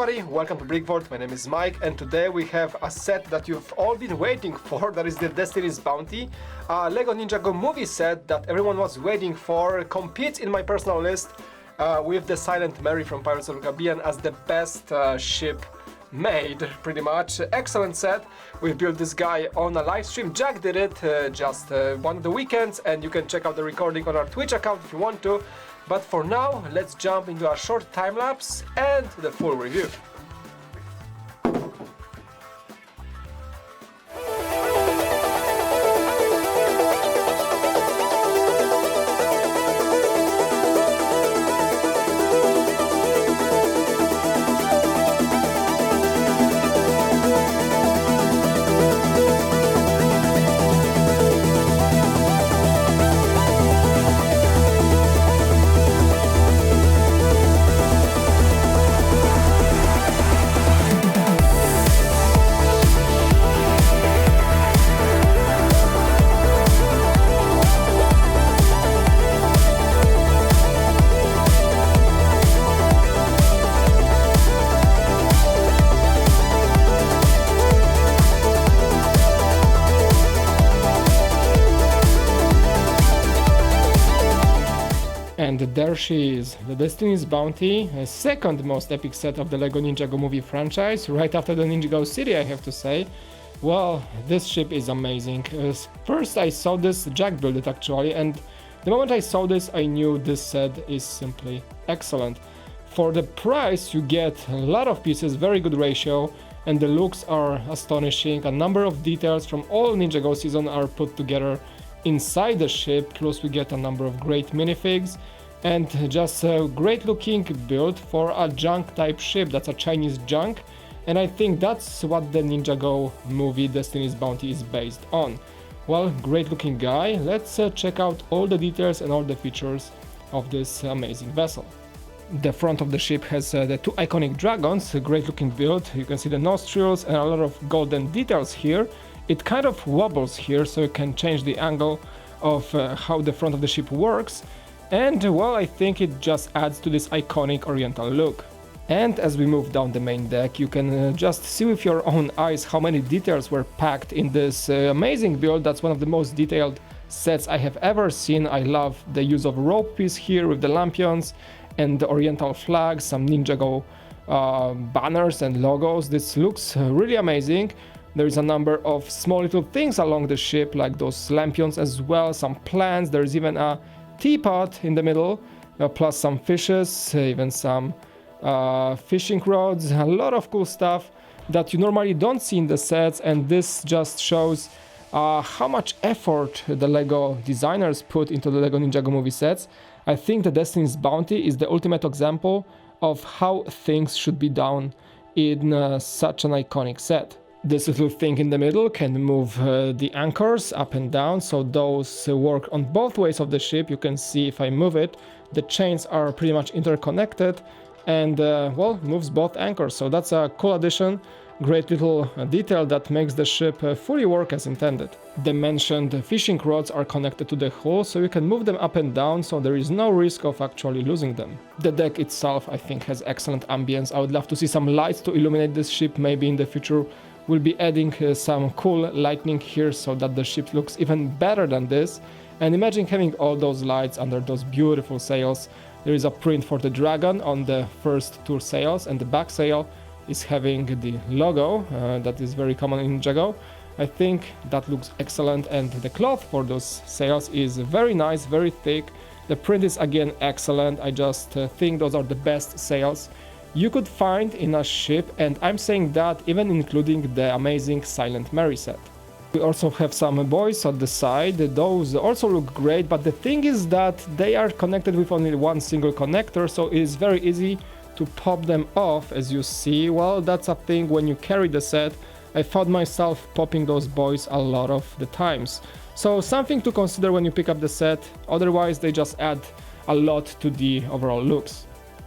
everybody, welcome to BrickVault. My name is Mike and today we have a set that you've all been waiting for, that is the Destiny's Bounty. A LEGO Ninjago movie set that everyone was waiting for, competes in my personal list with the Silent Mary from Pirates of the Caribbean as the best ship made, pretty much. Excellent set. We built this guy on a live stream. Jack did it just one of the weekends, and you can check out the recording on our Twitch account if you want to. But for now, let's jump into a short time lapse and the full review. And there she is, the Destiny's Bounty, a second most epic set of the LEGO Ninjago movie franchise, right after the Ninjago City, I have to say. Well, this ship is amazing. First I saw this, Jack built it actually, and the moment I saw this I knew this set is simply excellent. For the price you get a lot of pieces, very good ratio, and the looks are astonishing. A number of details from all Ninjago season are put together inside the ship, plus we get a number of great minifigs and just a great looking build for a junk type ship. That's a Chinese junk, and I think that's what the Ninjago movie Destiny's Bounty is based on. Well, great looking guy. Let's check out all the details and all the features of this amazing vessel. The front of the ship has the two iconic dragons, a great looking build. You can see the nostrils and a lot of golden details here. It kind of wobbles here, so you can change the angle of how the front of the ship works. And well, I think it just adds to this iconic oriental look. And as we move down the main deck, you can just see with your own eyes how many details were packed in this amazing build. That's one of the most detailed sets I have ever seen. I love the use of rope piece here with the lampions and the oriental flag, some Ninjago banners and logos. This looks really amazing. There is a number of small little things along the ship, like those lampions as well, some plants. There's even a teapot in the middle, plus some fishes, even some fishing rods, a lot of cool stuff that you normally don't see in the sets, and this just shows how much effort the LEGO designers put into the LEGO Ninjago movie sets. I think the Destiny's Bounty is the ultimate example of how things should be done in such an iconic set. This little thing in the middle can move the anchors up and down, so those work on both ways of the ship. You can see if I move it, the chains are pretty much interconnected and well, moves both anchors. So that's a cool addition, great little detail that makes the ship fully work as intended. The mentioned fishing rods are connected to the hull, so you can move them up and down, so there is no risk of actually losing them. The deck itself, I think, has excellent ambience. I would love to see some lights to illuminate this ship. Maybe in the future we'll be adding some cool lighting here so that the ship looks even better than this. And imagine having all those lights under those beautiful sails. There is a print for the dragon on the first two sails, and the back sail is having the logo that is very common in Ninjago. I think that looks excellent, and the cloth for those sails is very nice, very thick. The print is again excellent. I just think those are the best sails you could find in a ship, and I'm saying that even including the amazing Silent Mary set. We also have some buoys at the side. Those also look great, but the thing is that they are connected with only one single connector, so it is very easy to pop them off, as you see. Well, that's a thing when you carry the set. I found myself popping those buoys a lot of the times. So something to consider when you pick up the set, otherwise they just add a lot to the overall looks.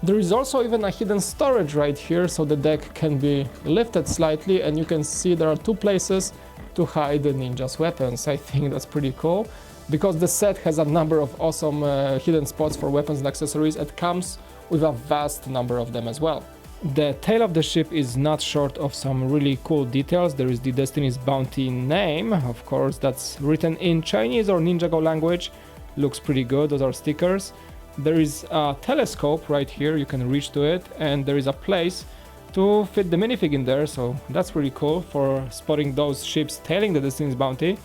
There is also even a hidden storage right here, so the deck can be lifted slightly and you can see there are two places to hide the ninja's weapons. I think that's pretty cool, because the set has a number of awesome hidden spots for weapons and accessories. It comes with a vast number of them as well. The tail of the ship is not short of some really cool details. There is the Destiny's Bounty name, of course, that's written in Chinese or Ninjago language. Looks pretty good, those are stickers. There is a telescope right here, you can reach to it, and there is a place to fit the minifig in there, so that's really cool for spotting those ships tailing the Destiny's Bounty.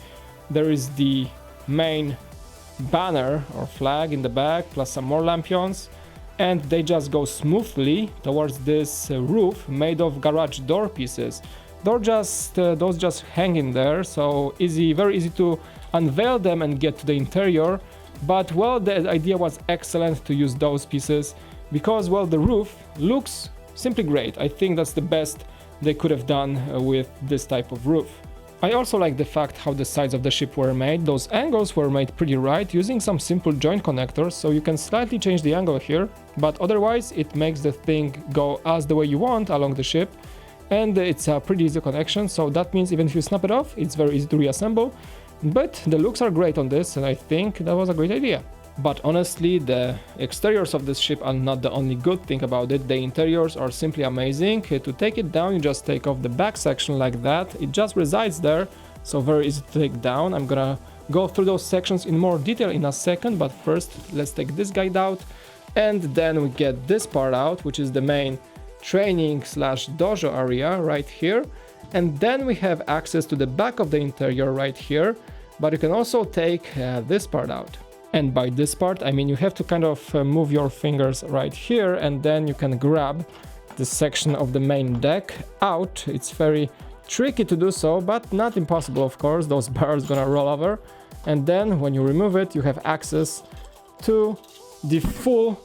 There is the main banner or flag in the back, plus some more lampions, and they just go smoothly towards this roof made of garage door pieces. Those just hang in there, so easy, very easy to unveil them and get to the interior. But well, the idea was excellent to use those pieces because, well, the roof looks simply great. I think that's the best they could have done with this type of roof. I also like the fact how the sides of the ship were made. Those angles were made pretty right using some simple joint connectors, so you can slightly change the angle here, but otherwise it makes the thing go as the way you want along the ship, and it's a pretty easy connection, so that means even if you snap it off, it's very easy to reassemble. But the looks are great on this, and I think that was a great idea. But honestly, the exteriors of this ship are not the only good thing about it. The interiors are simply amazing. To take it down, you just take off the back section like that. It just resides there, so very easy to take down. I'm gonna go through those sections in more detail in a second, but first let's take this guide out, and then we get this part out, which is the main training slash dojo area right here. And then we have access to the back of the interior right here, but you can also take this part out. And by this part, I mean you have to kind of move your fingers right here, and then you can grab this section of the main deck out. It's very tricky to do so, but not impossible, of course. Those bars gonna roll over, and then when you remove it, you have access to the full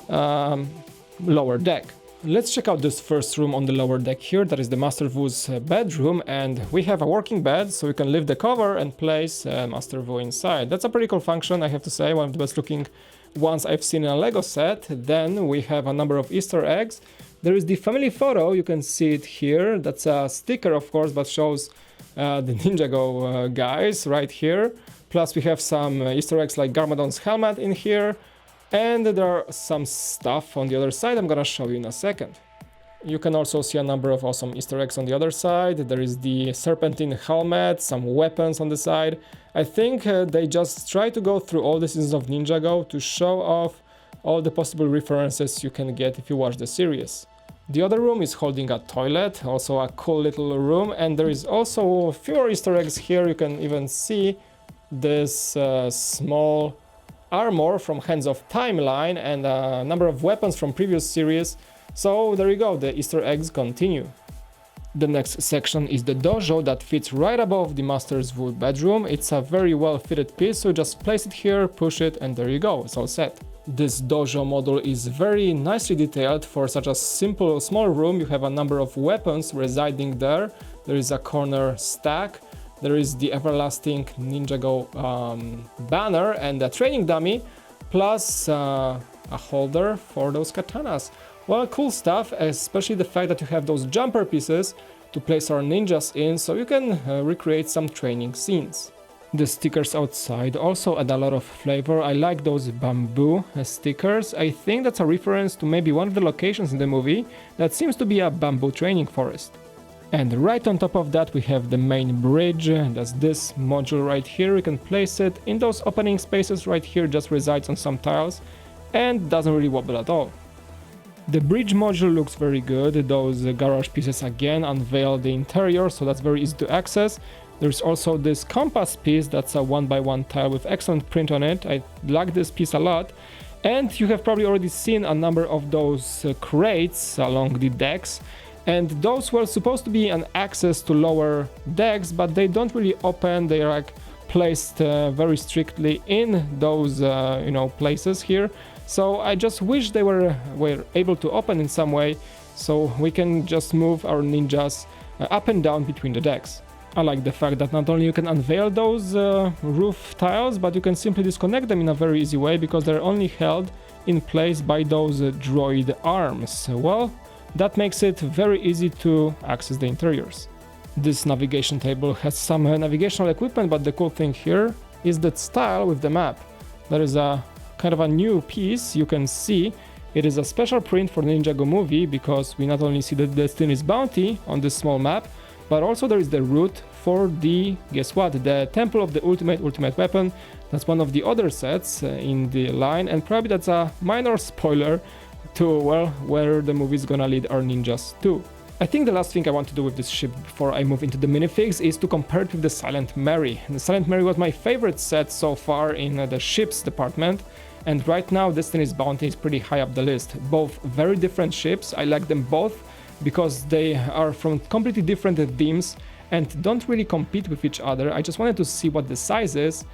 lower deck. Let's check out this first room on the lower deck here. That is the Master Vu's bedroom, and we have a working bed, so you can lift the cover and place Master Vu inside. That's a pretty cool function, I have to say, one of the best looking ones I've seen in a Lego set. Then we have a number of Easter eggs. There is the family photo, you can see it here. That's a sticker, of course, but shows the Ninjago guys right here. Plus we have some Easter eggs like Garmadon's helmet in here. And there are some stuff on the other side I'm gonna show you in a second. You can also see a number of awesome Easter eggs on the other side. There is the serpentine helmet, some weapons on the side. I think they just try to go through all the seasons of Ninjago to show off all the possible references you can get if you watch the series. The other room is holding a toilet, also a cool little room, and there is also fewer Easter eggs here. You can even see this small armor from Hands of Timeline and a number of weapons from previous series. So there you go, the Easter eggs continue. The next section is the dojo that fits right above the Master's Vu bedroom. It's a very well fitted piece, so just place it here, push it, and there you go, it's all set. This dojo model is very nicely detailed for such a simple small room. You have a number of weapons residing there. There is a corner stack. There is the everlasting Ninjago banner and a training dummy, plus a holder for those katanas. Well, cool stuff, especially the fact that you have those jumper pieces to place our ninjas in, so you can recreate some training scenes. The stickers outside also add a lot of flavor. I like those bamboo stickers. I think that's a reference to maybe one of the locations in the movie that seems to be a bamboo training forest. And right on top of that we have the main bridge. That's this module right here. You can place it in those opening spaces right here, just resides on some tiles and doesn't really wobble at all. The bridge module looks very good. Those garage pieces again unveil the interior, so that's very easy to access. There's also this compass piece that's a 1x1 tile with excellent print on it. I like this piece a lot. And you have probably already seen a number of those crates along the decks. And those were supposed to be an access to lower decks, but they don't really open. They are like placed very strictly in those places here. So I just wish they were able to open in some way, so we can just move our ninjas up and down between the decks. I like the fact that not only you can unveil those roof tiles, but you can simply disconnect them in a very easy way because they're only held in place by those droid arms. Well, that makes it very easy to access the interiors. This navigation table has some navigational equipment, but the cool thing here is that style with the map. There is a kind of a new piece you can see. It is a special print for the Ninjago movie because we not only see the Destiny's Bounty on this small map, but also there is the route for the, guess what, the Temple of the Ultimate Weapon. That's one of the other sets in the line, and probably that's a minor spoiler to, well, where the movie is gonna lead our ninjas to. I think the last thing I want to do with this ship before I move into the minifigs is to compare it with the Silent Mary. The Silent Mary was my favorite set so far in the ships department, and right now Destiny's Bounty is pretty high up the list. Both very different ships, I like them both because they are from completely different themes and don't really compete with each other. I just wanted to see what the size is,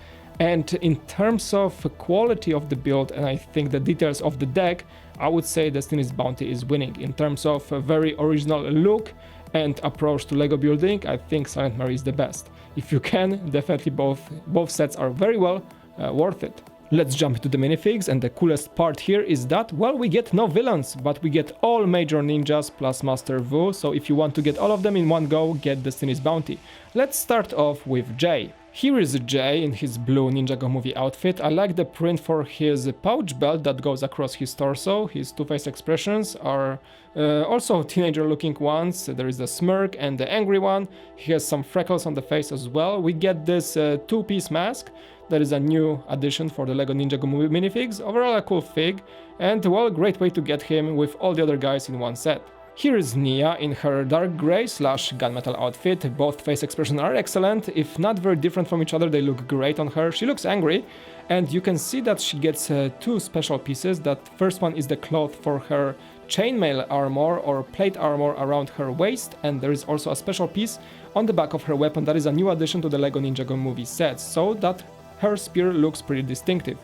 and in terms of quality of the build and I think the details of the deck, I would say Destiny's Bounty is winning. In terms of a very original look and approach to Lego building, I think Silent Mary is the best. If you can, definitely both sets are very well worth it. Let's jump into the minifigs, and the coolest part here is that, well, we get no villains, but we get all major ninjas plus Master Wu, so if you want to get all of them in one go, get Destiny's Bounty. Let's start off with Jay. Here is Jay in his blue Ninjago movie outfit. I like the print for his pouch belt that goes across his torso. His two-face expressions are also teenager looking ones. There is the smirk and the angry one. He has some freckles on the face as well. We get this two-piece mask. That is a new addition for the LEGO Ninjago movie minifigs. Overall a cool fig, and well, great way to get him with all the other guys in one set. Here is Nia in her dark grey / gunmetal outfit. Both face expressions are excellent. If not very different from each other, they look great on her. She looks angry, and you can see that she gets two special pieces. That first one is the cloth for her chainmail armor or plate armor around her waist, and there is also a special piece on the back of her weapon that is a new addition to the LEGO Ninjago movie sets, so that her spear looks pretty distinctive.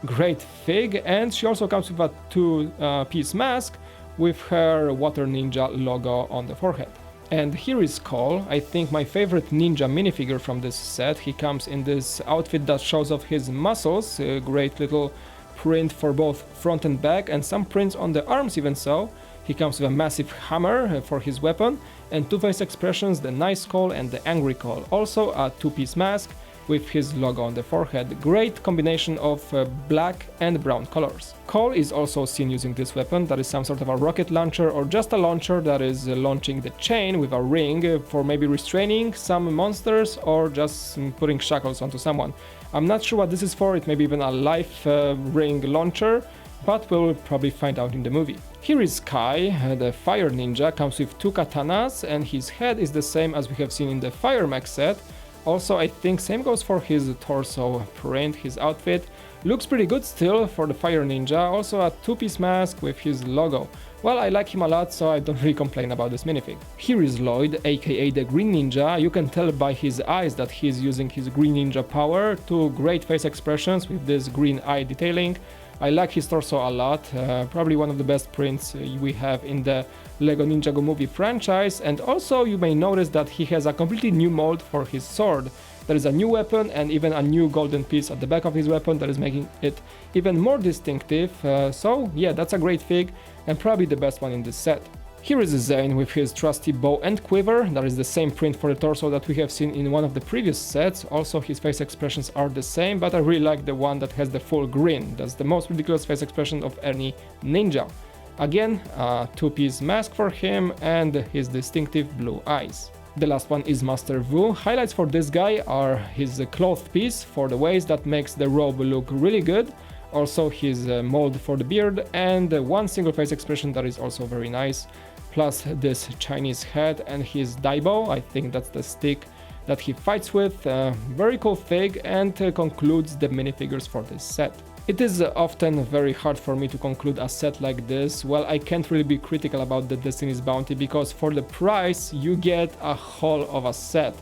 Great fig, and she also comes with a two-piece mask with her Water Ninja logo on the forehead. And here is Cole, I think my favorite ninja minifigure from this set. He comes in this outfit that shows off his muscles, a great little print for both front and back, and some prints on the arms even so. He comes with a massive hammer for his weapon, and two-face expressions, the nice Cole and the angry Cole. Also a two-piece mask with his logo on the forehead. Great combination of black and brown colors. Cole is also seen using this weapon, that is some sort of a rocket launcher or just a launcher that is launching the chain with a ring for maybe restraining some monsters or just putting shackles onto someone. I'm not sure what this is for, it may be even a life ring launcher, but we'll probably find out in the movie. Here is Kai, the fire ninja, comes with two katanas, and his head is the same as we have seen in the Fire Mech set. Also, I think same goes for his torso print. His outfit looks pretty good still for the fire ninja. Also a two-piece mask with his logo. Well, I like him a lot, so I don't really complain about this minifig. Here is Lloyd, aka the Green Ninja. You can tell by his eyes that he's using his Green Ninja power. Two great face expressions with this green eye detailing. I like his torso a lot, probably one of the best prints we have in the LEGO Ninjago movie franchise, and also you may notice that he has a completely new mold for his sword. There is a new weapon and even a new golden piece at the back of his weapon that is making it even more distinctive, so yeah, that's a great fig and probably the best one in this set. Here is Zane with his trusty bow and quiver. That is the same print for the torso that we have seen in one of the previous sets. Also his face expressions are the same, but I really like the one that has the full grin. That's the most ridiculous face expression of any ninja. Again, a two-piece mask for him and his distinctive blue eyes. The last one is Master Wu. Highlights for this guy are his cloth piece for the waist that makes the robe look really good. Also his mold for the beard and one single face expression that is also very nice. Plus this Chinese head and his Daibo, I think that's the stick that he fights with. Very cool fig, and concludes the minifigures for this set. It is often very hard for me to conclude a set like this. Well, I can't really be critical about the Destiny's Bounty because for the price you get a whole of a set.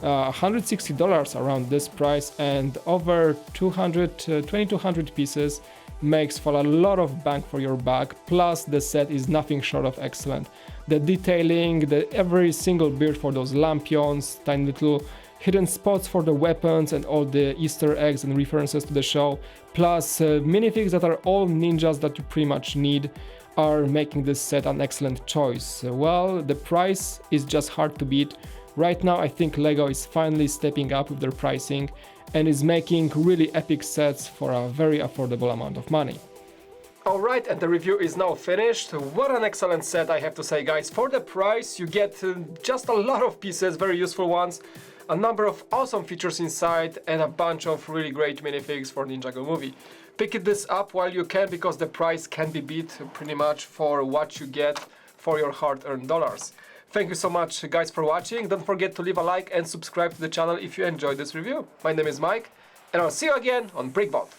$160 around this price and over 2200 pieces makes for a lot of bang for your buck, plus the set is nothing short of excellent. The detailing, every single beard for those lampions, tiny little hidden spots for the weapons and all the Easter eggs and references to the show, plus minifigs that are all ninjas that you pretty much need, are making this set an excellent choice. Well, the price is just hard to beat. Right now I think LEGO is finally stepping up with their pricing and is making really epic sets for a very affordable amount of money. Alright, and the review is now finished. What an excellent set, I have to say, guys. For the price, you get just a lot of pieces, very useful ones, a number of awesome features inside, and a bunch of really great minifigs for Ninjago movie. Pick this up while you can, because the price can be beat pretty much for what you get for your hard-earned dollars. Thank you so much, guys, for watching. Don't forget to leave a like and subscribe to the channel if you enjoyed this review. My name is Mike, and I'll see you again on BrickVault.